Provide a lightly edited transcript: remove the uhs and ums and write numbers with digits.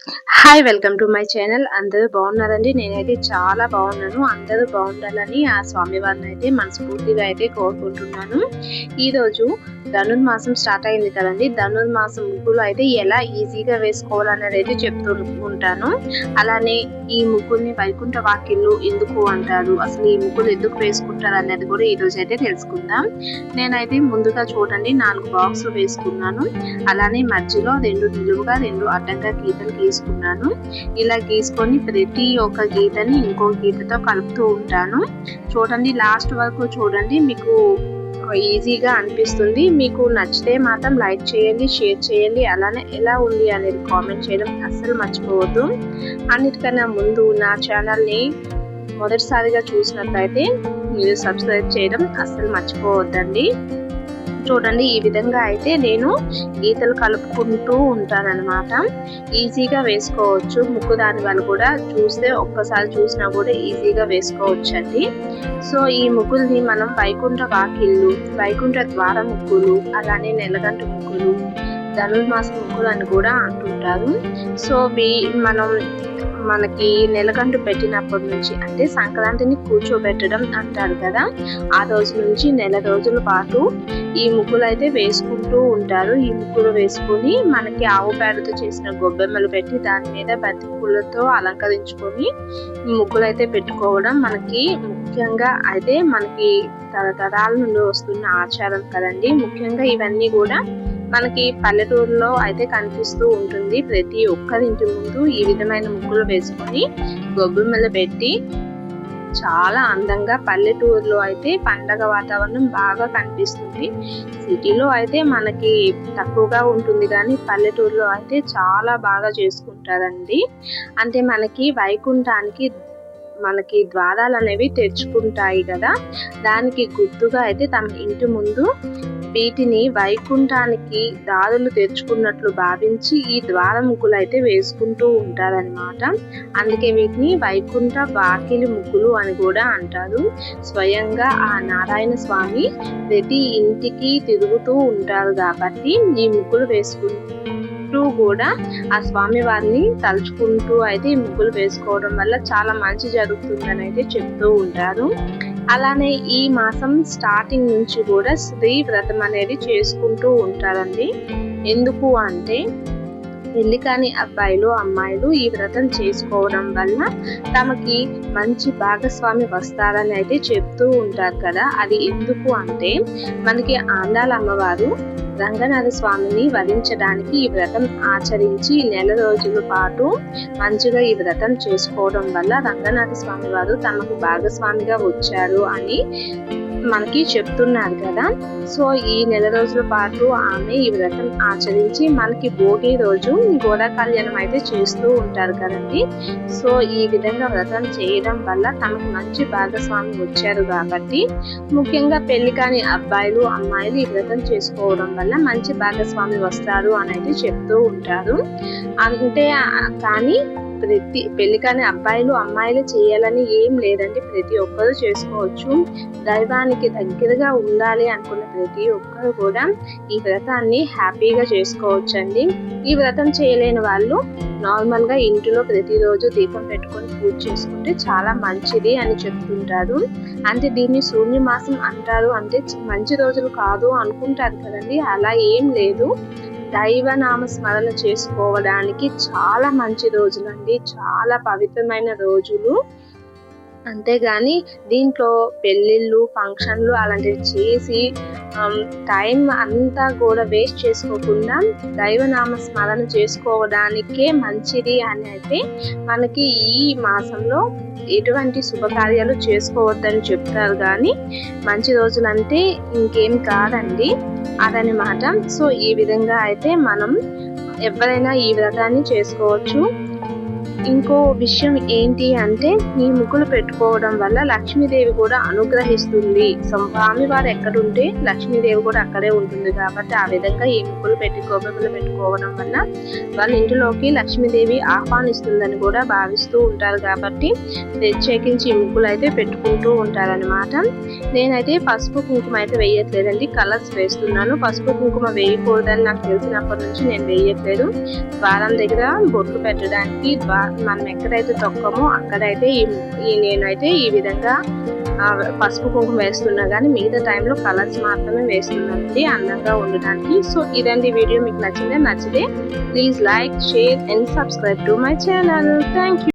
Hi welcome to my channel. అందరూ బాగున్నారండి? నేనైతే చాలా బాగున్నాను. అందరూ బాగుండాలని ఆ స్వామివారిని అయితే మనస్ఫూర్తిగా అయితే కోరుకుంటున్నాను. ఈరోజు ధనుర్మాసం స్టార్ట్ అయింది కదండి. ధనుర్మాసం ముగ్గులు అయితే ఎలా ఈజీగా వేసుకోవాలనేది అయితే చెప్తూ ఉంటాను. అలానే ఈ ముగ్గుల్ని వైకుంఠ వాకిళ్ళు ఎందుకు అంటారు, అసలు ఈ ముగ్గులు ఎందుకు వేసుకుంటారు అనేది కూడా ఈరోజు అయితే తెలుసుకుందాం. నేనైతే ముందుగా చూడండి 4 బాక్సులు వేసుకున్నాను. అలానే మధ్యలో 2 నిలువుగా 2 అడ్డంగా గీతలు గీసుకున్నాను. ఇలా గీసుకొని ప్రతి ఒక్క గీతని ఇంకో గీతతో కలుపుతూ ఉంటాను. చూడండి, లాస్ట్ వరకు చూడండి, మీకు ఈజీగా అనిపిస్తుంది. మీకు నచ్చితే మాత్రం లైక్ చేయండి, షేర్ చేయండి. అలానే ఎలా ఉంది అనేది కామెంట్ చేయడం అస్సలు మర్చిపోవద్దు. అన్నిటికన్నా ముందు నా ఛానల్ని మొదటిసారిగా చూసినట్లయితే మీరు సబ్స్క్రైబ్ చేయడం అస్సలు మర్చిపోవద్దండి. చూడండి, ఈ విధంగా అయితే నేను గీతలు కలుపుకుంటూ ఉంటానన్నమాట. ఈజీగా వేసుకోవచ్చు. ముక్కు దాని వల్ల కూడా చూస్తే ఒక్కసారి చూసినా కూడా ఈజీగా వేసుకోవచ్చు అండి. సో ఈ ముగ్గుల్ని మనం వైకుంఠ వాకిళ్ళు, వైకుంఠ ద్వార ముగ్గులు, అలానే నెలగంట ముగ్గులు, ధనుర్మాస ముగ్గులు అని కూడా అంటుంటారు. సో మనం మనకి నెలగంటు పెట్టినప్పటి నుంచి, అంటే సంక్రాంతిని కూర్చోబెట్టడం అంటారు కదా, ఆ రోజు నుంచి నెల రోజుల పాటు ఈ ముగ్గులు అయితే వేసుకుంటూ ఉంటారు. ఈ ముగ్గులు వేసుకొని మనకి ఆవు పేడతో చేసిన గొబ్బెమ్మలు పెట్టి దాని మీద బంతి పూలతో అలంకరించుకొని ముగ్గులు అయితే పెట్టుకోవడం మనకి ముఖ్యంగా అయితే మనకి తరతరాల నుండి వస్తున్న ఆచారం కదండి. ముఖ్యంగా ఇవన్నీ కూడా మనకి పల్లెటూరులో అయితే కనిపిస్తూ ఉంటుంది. ప్రతి ఒక్కరింటి ముందు ఈ విధమైన ముగ్గులు వేసుకొని గొబ్బెమ్మలు పెట్టి చాలా అందంగా పల్లెటూరులో అయితే పండగ వాతావరణం బాగా కనిపిస్తుంది. సిటీలో అయితే మనకి తక్కువగా ఉంటుంది, కానీ పల్లెటూరులో అయితే చాలా బాగా చేసుకుంటారండి. అంటే మనకి వైకుంఠానికి మనకి ద్వారాలు అనేవి తెరుచుకుంటాయి కదా, దానికి గుర్తుగా అయితే తమ ఇంటి ముందు వీటిని వైకుంఠానికి దారులు తెరుచుకున్నట్లు భావించి ఈ ద్వార ముగ్గులు అయితే వేసుకుంటూ ఉంటారనమాట. అందుకే వీటిని వైకుంఠ వాకిలి ముగ్గులు అని కూడా అంటారు. స్వయంగా ఆ నారాయణ స్వామి ప్రతి ఇంటికి తిరుగుతూ ఉంటారు కాబట్టి ఈ ముగ్గులు వేసుకుంటూ కూడా ఆ స్వామి వారిని తలుచుకుంటూ అయితే ఈ ముగ్గులు వేసుకోవడం వల్ల చాలా మంచి జరుగుతుందని అయితే చెప్తూ ఉంటారు. అలానే ఈ మాసం స్టార్టింగ్ నుంచి కూడా స్త్రీ వ్రతం అనేది చేసుకుంటూ ఉంటారండి. ఎందుకు అంటే పెళ్లి కాని అబ్బాయిలు అమ్మాయిలు ఈ వ్రతం చేసుకోవడం వల్ల తమకి మంచి భాగస్వామి వస్తారని అయితే చెప్తూ ఉంటారు కదా. అది ఎందుకు అంటే మనకి ఆండాళ్ళ అమ్మవారు రంగనాథ స్వామిని వరించడానికి ఈ వ్రతం ఆచరించి నెల రోజుల పాటు మంచిగా ఈ వ్రతం చేసుకోవడం వల్ల రంగనాథ స్వామి వారు తమకు భాగస్వామిగా వచ్చారు అని మనకి చెప్తున్నారు కదా. సో ఈ నెల రోజుల పాటు ఆమె ఈ వ్రతం ఆచరించి మనకి భోగి రోజు గోదా కళ్యాణం అయితే చేస్తూ ఉంటారు కదండి. సో ఈ విధంగా వ్రతం చేయడం వల్ల తమకు మంచి భాగస్వామి వచ్చారు కాబట్టి ముఖ్యంగా పెళ్లి కాని అబ్బాయిలు అమ్మాయిలు ఈ వ్రతం చేసుకోవడం వల్ల మంచి భాగస్వామి వస్తారు అని అయితే చెప్తూ ఉంటారు. అంటే కానీ ప్రతి పెళ్లి కాని అబ్బాయిలు అమ్మాయిలు చేయాలని ఏం లేదండి, ప్రతి ఒక్కరు చేసుకోవచ్చు. దైవానికి దగ్గరగా ఉండాలి అనుకున్న ప్రతి ఒక్కరు కూడా ఈ వ్రతాన్ని హ్యాపీగా చేసుకోవచ్చండి. ఈ వ్రతం చేయలేని వాళ్ళు నార్మల్గా ఇంటిలో ప్రతిరోజు దీపం పెట్టుకొని పూజ చేసుకుంటే చాలా మంచిది అని చెప్తుంటారు. అంటే దీన్ని శూన్యమాసం అంటారు, అంటే మంచి రోజులు కాదు అనుకుంటారు కదండి. అలా ఏం లేదు, దైవనామ స్మరణ చేసుకోవడానికి చాలా మంచి రోజులండి, చాలా పవిత్రమైన రోజులు. అంతేగాని దీంట్లో పెళ్ళిళ్ళు ఫంక్షన్లు అలాంటివి చేసి టైం అంతా కూడా వేస్ట్ చేసుకోకుండా దైవనామ స్మరణ చేసుకోవడానికే మంచిది అని అయితే మనకి ఈ మాసంలో ఎటువంటి శుభకార్యాలు చేసుకోవద్దని చెప్తారు. కానీ మంచి రోజులంటే ఇంకేం కాదండి అదనమాట. సో ఈ విధంగా అయితే మనం ఎవరైనా ఈ వ్రతాన్ని చేసుకోవచ్చు. ఇంకో విషయం ఏంటి అంటే ఈ ముగ్గులు పెట్టుకోవడం వల్ల లక్ష్మీదేవి కూడా అనుగ్రహిస్తుంది. స్వామివారు ఎక్కడుంటే లక్ష్మీదేవి కూడా అక్కడే ఉంటుంది కాబట్టి ఆ విధంగా ఈ ముగ్గులు గోబెమ్మలు పెట్టుకోవడం వల్ల వాళ్ళ ఇంటిలోకి లక్ష్మీదేవి ఆహ్వానిస్తుందని కూడా భావిస్తూ ఉంటారు కాబట్టి ప్రత్యేకించి ఈ ముగ్గులు అయితే పెట్టుకుంటూ ఉంటారనమాట. నేనైతే పసుపు కుంకుమ అయితే వేయట్లేదండి, కలర్స్ వేస్తున్నాను. పసుపు కుంకుమ వేయకూడదని నాకు తెలిసినప్పటి నుంచి నేను వేయట్లేదు. ద్వారం దగ్గర బొట్లు పెట్టడానికి మనం ఎక్కడైతే తొక్కమో అక్కడైతే నేనైతే ఈ విధంగా పసుపు కుంకుమ వేస్తున్నా కానీ మిగతా టైంలో కలర్స్ మాత్రమే వేస్తున్నానండి అందంగా ఉండడానికి. సో ఇదండి వీడియో. మీకు నచ్చితే please like, share and subscribe to my channel. Thank you.